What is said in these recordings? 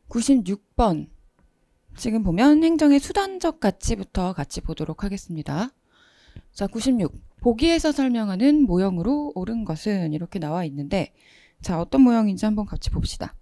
96번. 지금 보면 행정의 수단적 가치부터 같이 보도록 하겠습니다. 자, 96. 보기에서 설명하는 모형으로 옳은 것은 이렇게 나와 있는데, 자, 어떤 모형인지 한번 같이 봅시다.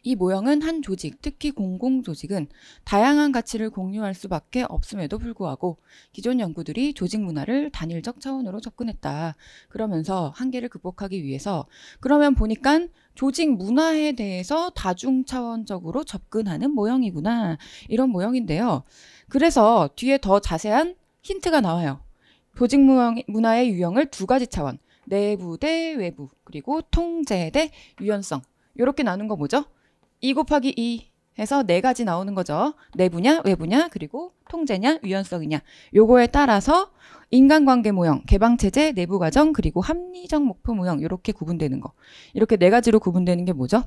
이 모형은 한 조직, 특히 공공조직은 다양한 가치를 공유할 수밖에 없음에도 불구하고 기존 연구들이 조직 문화를 단일적 차원으로 접근했다. 그러면서 한계를 극복하기 위해서 그러면 보니까 조직 문화에 대해서 다중 차원적으로 접근하는 모형이구나. 이런 모형인데요. 그래서 뒤에 더 자세한 힌트가 나와요. 조직 문화의 유형을 두 가지 차원, 내부 대 외부, 그리고 통제 대 유연성. 이렇게 나눈 거 뭐죠? 2 곱하기 2 해서 네 가지 나오는 거죠. 내부냐, 외부냐, 그리고 통제냐, 유연성이냐. 요거에 따라서 인간관계 모형, 개방체제, 내부과정, 그리고 합리적 목표 모형 이렇게 구분되는 거. 이렇게 네 가지로 구분되는 게 뭐죠?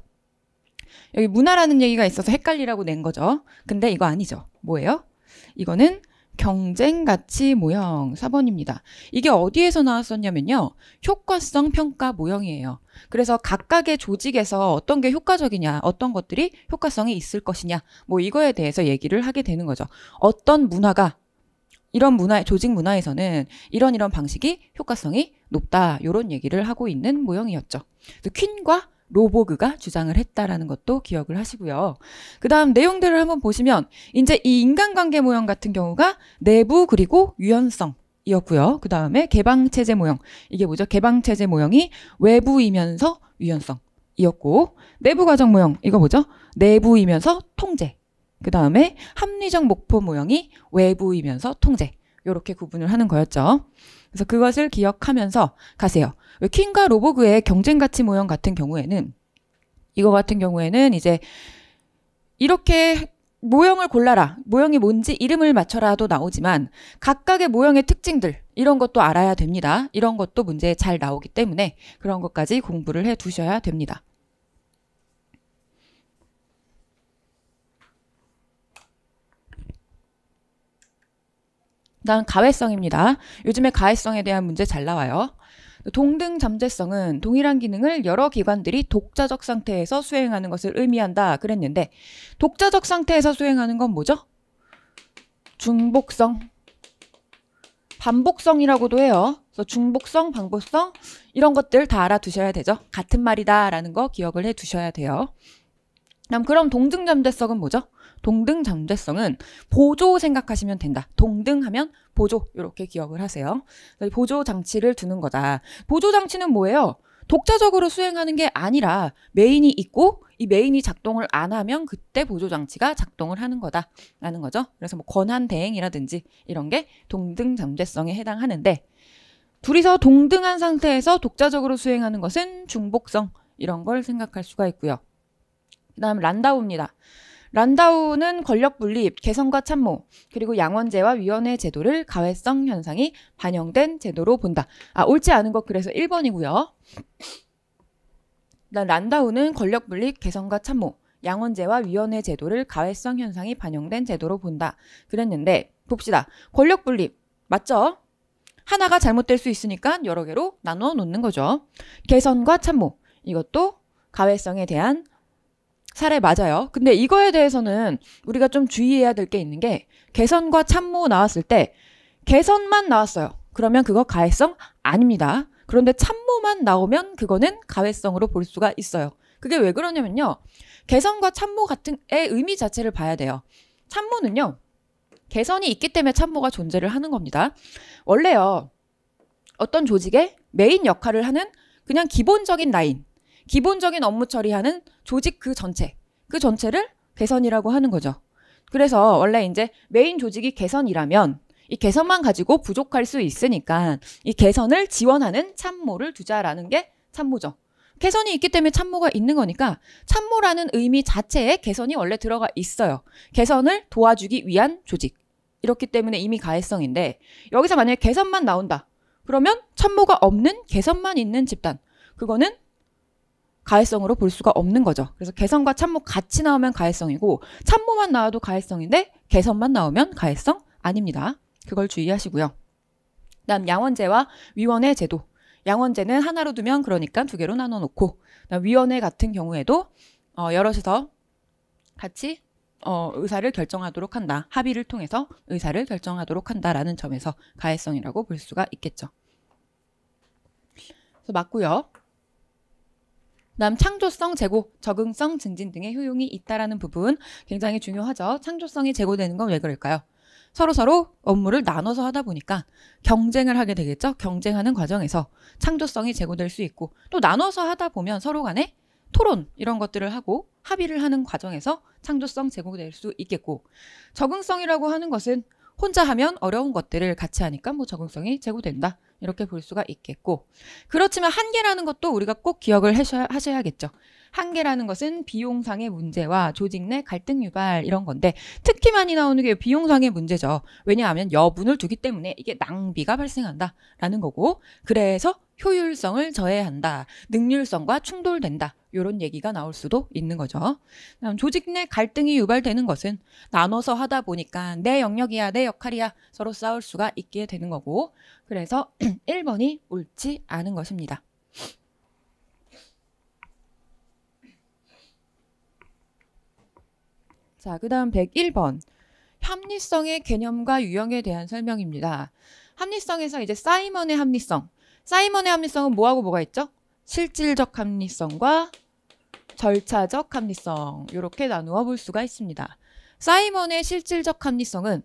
여기 문화라는 얘기가 있어서 헷갈리라고 낸 거죠. 근데 이거 아니죠. 뭐예요? 이거는 경쟁가치 모형 4번입니다. 이게 어디에서 나왔었냐면요. 효과성 평가 모형이에요. 그래서 각각의 조직에서 어떤 게 효과적이냐, 어떤 것들이 효과성이 있을 것이냐, 뭐 이거에 대해서 얘기를 하게 되는 거죠. 어떤 문화가 이런 문화, 조직 문화에서는 이런 방식이 효과성이 높다. 이런 얘기를 하고 있는 모형이었죠. 퀸과 로보그가 주장을 했다라는 것도 기억을 하시고요. 그 다음 내용들을 한번 보시면 이제 이 인간관계 모형 같은 경우가 내부 그리고 유연성이었고요. 그 다음에 개방체제 모형. 이게 뭐죠? 개방체제 모형이 외부이면서 유연성이었고 내부과정 모형. 이거 뭐죠? 내부이면서 통제. 그 다음에 합리적 목표 모형이 외부이면서 통제. 이렇게 구분을 하는 거였죠. 그래서 그것을 기억하면서 가세요. 퀸과 로보그의 경쟁가치 모형 같은 경우에는 이거 같은 경우에는 이제 이렇게 모형을 골라라. 모형이 뭔지 이름을 맞춰라도 나오지만 각각의 모형의 특징들 이런 것도 알아야 됩니다. 이런 것도 문제에 잘 나오기 때문에 그런 것까지 공부를 해 두셔야 됩니다. 다음 가외성입니다. 요즘에 가외성에 대한 문제 잘 나와요. 동등 잠재성은 동일한 기능을 여러 기관들이 독자적 상태에서 수행하는 것을 의미한다 그랬는데 독자적 상태에서 수행하는 건 뭐죠? 중복성, 반복성이라고도 해요. 그래서 중복성, 반복성 이런 것들 다 알아두셔야 되죠. 같은 말이다 라는 거 기억을 해 두셔야 돼요. 그럼 동등 잠재성은 뭐죠? 동등 잠재성은 보조 생각하시면 된다. 동등하면 보조 이렇게 기억을 하세요. 보조 장치를 두는 거다. 보조 장치는 뭐예요? 독자적으로 수행하는 게 아니라 메인이 있고 이 메인이 작동을 안 하면 그때 보조 장치가 작동을 하는 거다라는 거죠. 그래서 뭐 권한 대행이라든지 이런 게 동등 잠재성에 해당하는데 둘이서 동등한 상태에서 독자적으로 수행하는 것은 중복성 이런 걸 생각할 수가 있고요. 그 다음 란다우입니다. 란다우는 권력 분립, 개선과 참모, 그리고 양원제와 위원회 제도를 가외성 현상이 반영된 제도로 본다. 옳지 않은 것 그래서 1번이고요. 란다우는 권력 분립, 개선과 참모, 양원제와 위원회 제도를 가외성 현상이 반영된 제도로 본다. 그랬는데 봅시다. 권력 분립 맞죠? 하나가 잘못될 수 있으니까 여러 개로 나눠 놓는 거죠. 개선과 참모 이것도 가외성에 대한 사례 맞아요. 근데 이거에 대해서는 우리가 좀 주의해야 될 게 있는 게 개선과 참모 나왔을 때 개선만 나왔어요. 그러면 그거 가외성 아닙니다. 그런데 참모만 나오면 그거는 가외성으로 볼 수가 있어요. 그게 왜 그러냐면요. 개선과 참모 같은 의 의미 자체를 봐야 돼요. 참모는요. 개선이 있기 때문에 참모가 존재를 하는 겁니다. 원래요. 어떤 조직의 메인 역할을 하는 그냥 기본적인 라인 기본적인 업무 처리하는 조직 그 전체를 개선이라고 하는 거죠. 그래서 원래 이제 메인 조직이 개선이라면 이 개선만 가지고 부족할 수 있으니까 이 개선을 지원하는 참모를 두자라는 게 참모죠. 개선이 있기 때문에 참모가 있는 거니까 참모라는 의미 자체에 개선이 원래 들어가 있어요. 개선을 도와주기 위한 조직. 이렇기 때문에 이미 가해성인데 여기서 만약에 개선만 나온다. 그러면 참모가 없는 개선만 있는 집단. 그거는 가해성으로 볼 수가 없는 거죠. 그래서 개선과 참모 같이 나오면 가해성이고 참모만 나와도 가해성인데 개선만 나오면 가해성 아닙니다. 그걸 주의하시고요. 그다음 양원제와 위원회 제도. 양원제는 하나로 두면 그러니까 두 개로 나눠 놓고 위원회 같은 경우에도 여럿이서 같이 의사를 결정하도록 한다. 합의를 통해서 의사를 결정하도록 한다라는 점에서 가해성이라고 볼 수가 있겠죠. 그래서 맞고요. 다음 창조성, 제고, 적응성, 증진 등의 효용이 있다라는 부분 굉장히 중요하죠. 창조성이 제고되는 건 왜 그럴까요? 서로 업무를 나눠서 하다 보니까 경쟁을 하게 되겠죠. 경쟁하는 과정에서 창조성이 제고될 수 있고 또 나눠서 하다 보면 서로 간에 토론 이런 것들을 하고 합의를 하는 과정에서 창조성 제고될 수 있겠고 적응성이라고 하는 것은 혼자 하면 어려운 것들을 같이 하니까 뭐 적응성이 제고된다. 이렇게 볼 수가 있겠고 그렇지만 한계라는 것도 우리가 꼭 기억을 하셔야겠죠. 한계라는 것은 비용상의 문제와 조직 내 갈등 유발 이런 건데 특히 많이 나오는 게 비용상의 문제죠. 왜냐하면 여분을 두기 때문에 이게 낭비가 발생한다라는 거고 그래서 효율성을 저해한다. 능률성과 충돌된다. 이런 얘기가 나올 수도 있는 거죠. 다음 조직 내 갈등이 유발되는 것은 나눠서 하다 보니까 내 영역이야 내 역할이야 서로 싸울 수가 있게 되는 거고 그래서 1번이 옳지 않은 것입니다. 자, 그 다음 101번. 합리성의 개념과 유형에 대한 설명입니다. 합리성에서 이제 사이먼의 합리성. 사이먼의 합리성은 뭐하고 뭐가 있죠? 실질적 합리성과 절차적 합리성. 이렇게 나누어 볼 수가 있습니다. 사이먼의 실질적 합리성은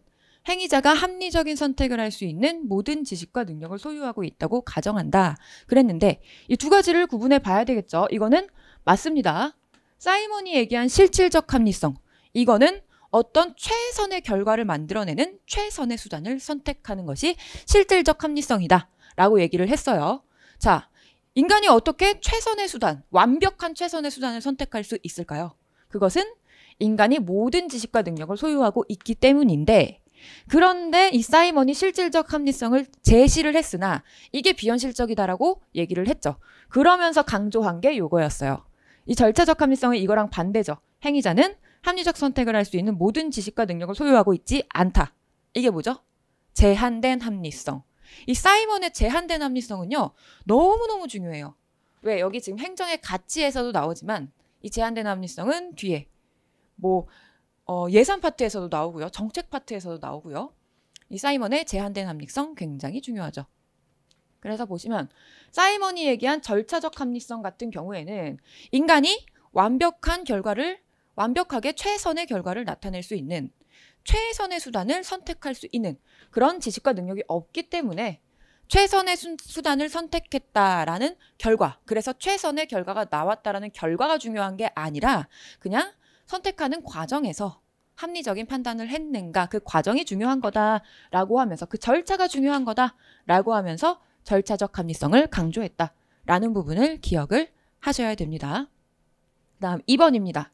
행위자가 합리적인 선택을 할 수 있는 모든 지식과 능력을 소유하고 있다고 가정한다. 그랬는데 이 두 가지를 구분해 봐야 되겠죠. 이거는 맞습니다. 사이먼이 얘기한 실질적 합리성. 이거는 어떤 최선의 결과를 만들어내는 최선의 수단을 선택하는 것이 실질적 합리성이다 라고 얘기를 했어요. 자, 인간이 어떻게 최선의 수단, 완벽한 최선의 수단을 선택할 수 있을까요? 그것은 인간이 모든 지식과 능력을 소유하고 있기 때문인데 그런데 이 사이먼이 실질적 합리성을 제시를 했으나 이게 비현실적이다라고 얘기를 했죠. 그러면서 강조한 게 요거였어요. 이 절차적 합리성은 이거랑 반대죠. 행위자는 합리적 선택을 할 수 있는 모든 지식과 능력을 소유하고 있지 않다. 이게 뭐죠? 제한된 합리성. 이 사이먼의 제한된 합리성은요. 너무너무 중요해요. 왜? 여기 지금 행정의 가치에서도 나오지만 이 제한된 합리성은 뒤에 예산 파트에서도 나오고요. 정책 파트에서도 나오고요. 이 사이먼의 제한된 합리성 굉장히 중요하죠. 그래서 보시면 사이먼이 얘기한 절차적 합리성 같은 경우에는 인간이 완벽하게 최선의 결과를 나타낼 수 있는 최선의 수단을 선택할 수 있는 그런 지식과 능력이 없기 때문에 최선의 수단을 선택했다라는 결과, 그래서 최선의 결과가 나왔다라는 결과가 중요한 게 아니라 그냥 선택하는 과정에서 합리적인 판단을 했는가 그 과정이 중요한 거다라고 하면서 그 절차가 중요한 거다라고 하면서 절차적 합리성을 강조했다라는 부분을 기억을 하셔야 됩니다. 다음 2번입니다.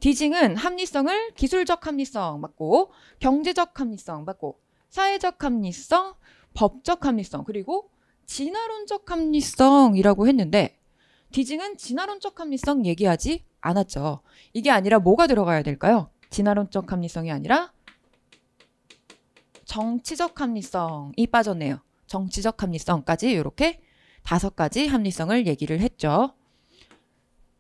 디징은 합리성을 기술적 합리성 맞고 경제적 합리성 맞고 사회적 합리성, 법적 합리성 그리고 진화론적 합리성이라고 했는데 디징은 진화론적 합리성 얘기하지 않았죠. 이게 아니라 뭐가 들어가야 될까요? 진화론적 합리성이 아니라 정치적 합리성이 빠졌네요. 정치적 합리성까지 이렇게 5가지 합리성을 얘기를 했죠.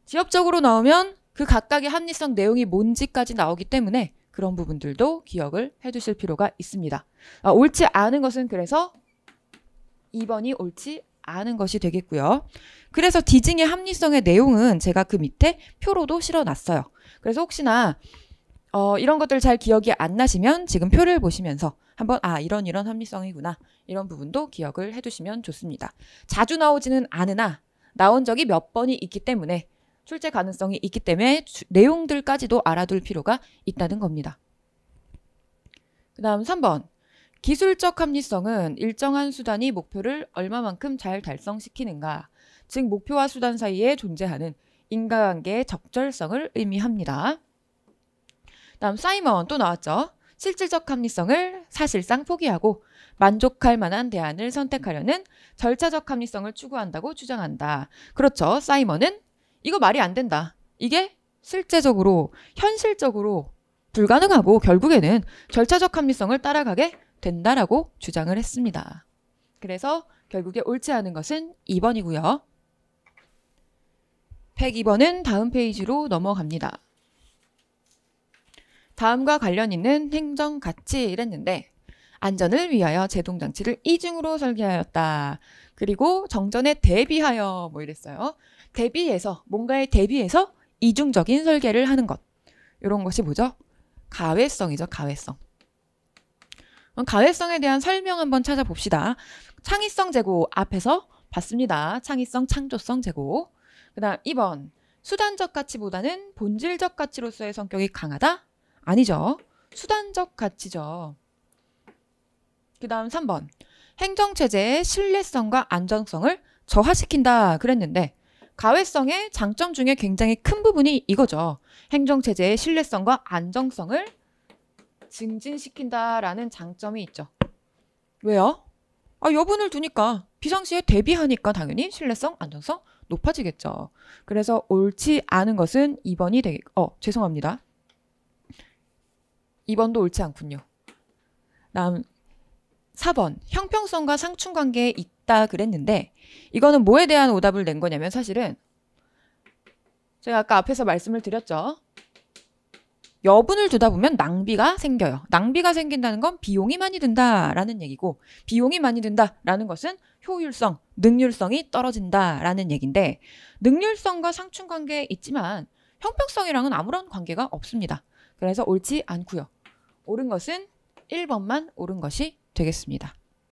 지역적으로 나오면 그 각각의 합리성 내용이 뭔지까지 나오기 때문에 그런 부분들도 기억을 해두실 필요가 있습니다. 옳지 않은 것은 그래서 2번이 옳지 않은 것이 되겠고요. 그래서 디징의 합리성의 내용은 제가 그 밑에 표로도 실어놨어요. 그래서 혹시나 이런 것들 잘 기억이 안 나시면 지금 표를 보시면서 한번 이런 합리성이구나 이런 부분도 기억을 해두시면 좋습니다. 자주 나오지는 않으나 나온 적이 몇 번이 있기 때문에 출제 가능성이 있기 때문에 내용들까지도 알아둘 필요가 있다는 겁니다. 그 다음 3번. 기술적 합리성은 일정한 수단이 목표를 얼마만큼 잘 달성시키는가, 즉 목표와 수단 사이에 존재하는 인과관계의 적절성을 의미합니다. 다음 사이먼 또 나왔죠. 실질적 합리성을 사실상 포기하고 만족할 만한 대안을 선택하려는 절차적 합리성을 추구한다고 주장한다. 그렇죠. 사이먼은 이거 말이 안 된다. 이게 실제적으로 현실적으로 불가능하고 결국에는 절차적 합리성을 따라가게 된다라고 주장을 했습니다. 그래서 결국에 옳지 않은 것은 2번이고요. 102번은 다음 페이지로 넘어갑니다. 다음과 관련 있는 행정 가치를 했는데 안전을 위하여 제동장치를 이중으로 설계하였다. 그리고 정전에 대비하여 뭐 이랬어요. 대비해서 뭔가에 대비해서 이중적인 설계를 하는 것. 이런 것이 뭐죠? 가외성이죠. 가외성. 가외성에 대한 설명 한번 찾아봅시다. 창의성 제고 앞에서 봤습니다. 창의성, 창조성 제고. 그 다음 2번. 수단적 가치보다는 본질적 가치로서의 성격이 강하다? 아니죠. 수단적 가치죠. 그 다음 3번. 행정체제의 신뢰성과 안정성을 저하시킨다 그랬는데 가외성의 장점 중에 굉장히 큰 부분이 이거죠. 행정체제의 신뢰성과 안정성을 증진시킨다라는 장점이 있죠. 왜요? 여분을 두니까 비상시에 대비하니까 당연히 신뢰성, 안정성 높아지겠죠. 그래서 옳지 않은 것은 2번이 죄송합니다. 2번도 옳지 않군요. 다음 4번. 형평성과 상충관계에 있다 그랬는데 이거는 뭐에 대한 오답을 낸 거냐면 사실은 제가 아까 앞에서 말씀을 드렸죠. 여분을 두다 보면 낭비가 생겨요. 낭비가 생긴다는 건 비용이 많이 든다라는 얘기고 비용이 많이 든다라는 것은 효율성, 능률성이 떨어진다라는 얘기인데 능률성과 상충관계에 있지만 형평성이랑은 아무런 관계가 없습니다. 그래서 옳지 않고요. 옳은 것은 1번만 옳은 것이 되겠습니다.